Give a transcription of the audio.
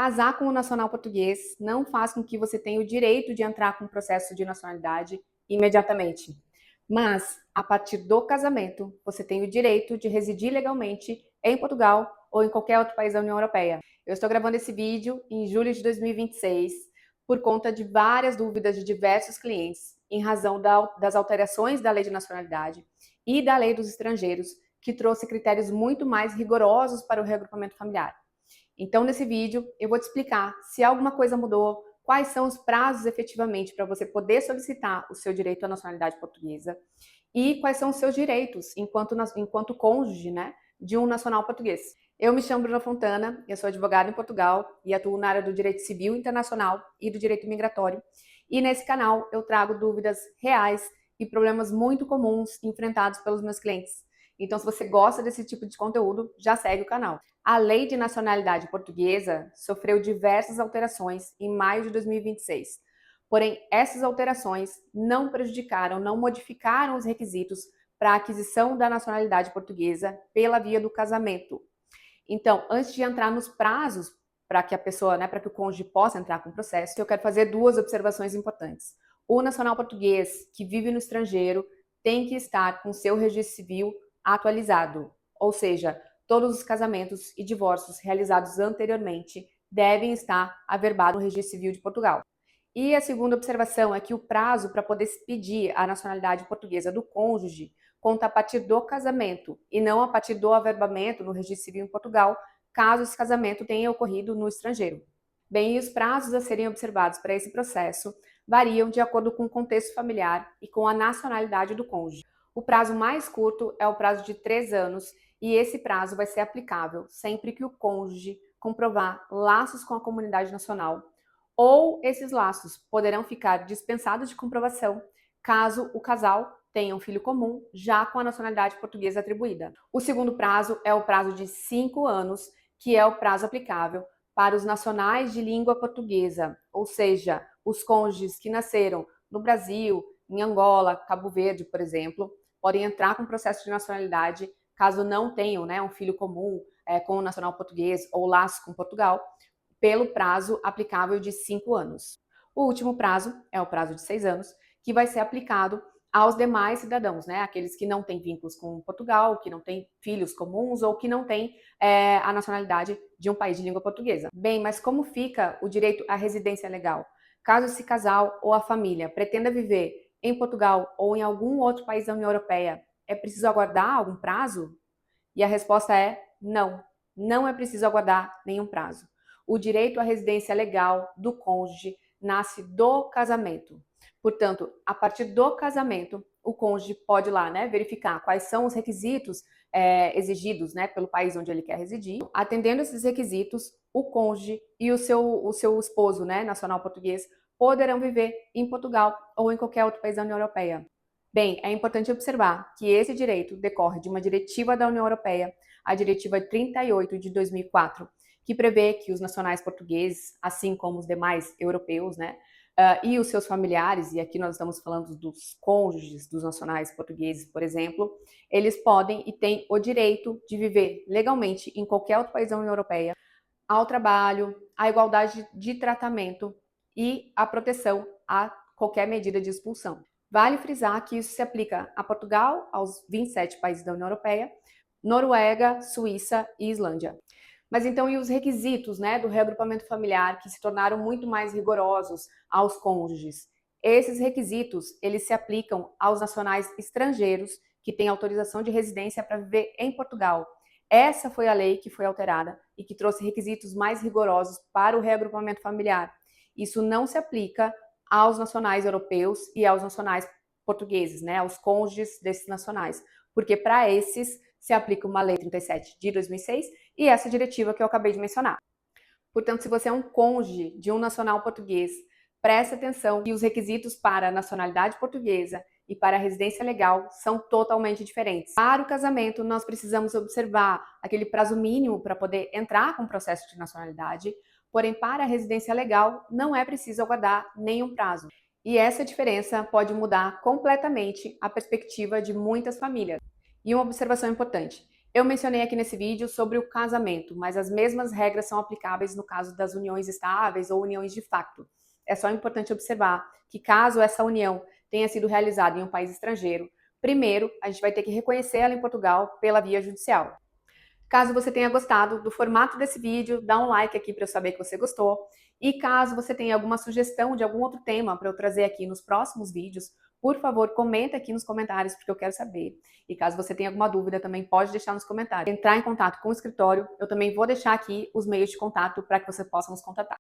Casar com o nacional português não faz com que você tenha o direito de entrar com o processo de nacionalidade imediatamente. Mas, a partir do casamento, você tem o direito de residir legalmente em Portugal ou em qualquer outro país da União Europeia. Eu estou gravando esse vídeo em julho de 2026 por conta de várias dúvidas de diversos clientes em razão das alterações da Lei de Nacionalidade e da Lei dos Estrangeiros, que trouxe critérios muito mais rigorosos para o reagrupamento familiar. Então, nesse vídeo, eu vou te explicar se alguma coisa mudou, quais são os prazos efetivamente para você poder solicitar o seu direito à nacionalidade portuguesa e quais são os seus direitos enquanto cônjuge, né, de um nacional português. Eu me chamo Bruna Fontana, eu sou advogada em Portugal e atuo na área do direito civil internacional e do direito migratório. E nesse canal eu trago dúvidas reais e problemas muito comuns enfrentados pelos meus clientes. Então, se você gosta desse tipo de conteúdo, já segue o canal. A Lei de Nacionalidade Portuguesa sofreu diversas alterações em maio de 2026. Porém, essas alterações não prejudicaram, não modificaram os requisitos para a aquisição da nacionalidade portuguesa pela via do casamento. Então, antes de entrar nos prazos para que a pessoa, né, para que o cônjuge possa entrar com o processo, eu quero fazer duas observações importantes. O nacional português que vive no estrangeiro tem que estar com seu registro civil atualizado, ou seja, todos os casamentos e divórcios realizados anteriormente devem estar averbados no registro civil de Portugal. E a segunda observação é que o prazo para poder pedir a nacionalidade portuguesa do cônjuge conta a partir do casamento e não a partir do averbamento no registro civil em Portugal, caso esse casamento tenha ocorrido no estrangeiro. Bem, e os prazos a serem observados para esse processo variam de acordo com o contexto familiar e com a nacionalidade do cônjuge. O prazo mais curto é o prazo de 3 anos e esse prazo vai ser aplicável sempre que o cônjuge comprovar laços com a comunidade nacional, ou esses laços poderão ficar dispensados de comprovação caso o casal tenha um filho comum já com a nacionalidade portuguesa atribuída. O segundo prazo é o prazo de 5 anos, que é o prazo aplicável para os nacionais de língua portuguesa, ou seja, os cônjuges que nasceram no Brasil, em Angola, Cabo Verde, por exemplo, podem entrar com processo de nacionalidade caso não tenham, né, um filho comum com o nacional português ou laço com Portugal, pelo prazo aplicável de 5 anos. O último prazo é o prazo de 6 anos, que vai ser aplicado aos demais cidadãos, né? Aqueles que não têm vínculos com Portugal, que não têm filhos comuns ou que não têm a nacionalidade de um país de língua portuguesa. Bem, mas como fica o direito à residência legal? Caso esse casal ou a família pretenda viver em Portugal ou em algum outro país da União Europeia, é preciso aguardar algum prazo? E a resposta é não, não é preciso aguardar nenhum prazo. O direito à residência legal do cônjuge nasce do casamento. Portanto, a partir do casamento, o cônjuge pode ir lá, né, verificar quais são os requisitos exigidos, né, pelo país onde ele quer residir. Atendendo esses requisitos, o cônjuge e o seu esposo, né, nacional português, poderão viver em Portugal ou em qualquer outro país da União Europeia. Bem, é importante observar que esse direito decorre de uma diretiva da União Europeia, a Diretiva 38 de 2004, que prevê que os nacionais portugueses, assim como os demais europeus, né, e os seus familiares, e aqui nós estamos falando dos cônjuges dos nacionais portugueses, por exemplo, eles podem e têm o direito de viver legalmente em qualquer outro país da União Europeia, ao trabalho, à igualdade de tratamento e à proteção a qualquer medida de expulsão. Vale frisar que isso se aplica a Portugal, aos 27 países da União Europeia, Noruega, Suíça e Islândia. Mas então, e os requisitos, né, do reagrupamento familiar que se tornaram muito mais rigorosos aos cônjuges? Esses requisitos, eles se aplicam aos nacionais estrangeiros que têm autorização de residência para viver em Portugal. Essa foi a lei que foi alterada e que trouxe requisitos mais rigorosos para o reagrupamento familiar. Isso não se aplica aos nacionais europeus e aos nacionais portugueses, né, aos cônjuges desses nacionais, porque para esses se aplica uma Lei 37 de 2006 e essa diretiva que eu acabei de mencionar. Portanto, se você é um cônjuge de um nacional português, preste atenção que os requisitos para a nacionalidade portuguesa e para a residência legal são totalmente diferentes. Para o casamento, nós precisamos observar aquele prazo mínimo para poder entrar com o processo de nacionalidade, porém, para a residência legal, não é preciso aguardar nenhum prazo. E essa diferença pode mudar completamente a perspectiva de muitas famílias. E uma observação importante: Eu mencionei aqui nesse vídeo sobre o casamento, mas as mesmas regras são aplicáveis no caso das uniões estáveis ou uniões de facto. É só importante observar que caso essa união tenha sido realizada em um país estrangeiro, primeiro a gente vai ter que reconhecer ela em Portugal pela via judicial. Caso você tenha gostado do formato desse vídeo, dá um like aqui para eu saber que você gostou. E caso você tenha alguma sugestão de algum outro tema para eu trazer aqui nos próximos vídeos, por favor, comenta aqui nos comentários, porque eu quero saber. E caso você tenha alguma dúvida, também pode deixar nos comentários. Entrar em contato com o escritório, eu também vou deixar aqui os meios de contato para que você possa nos contatar.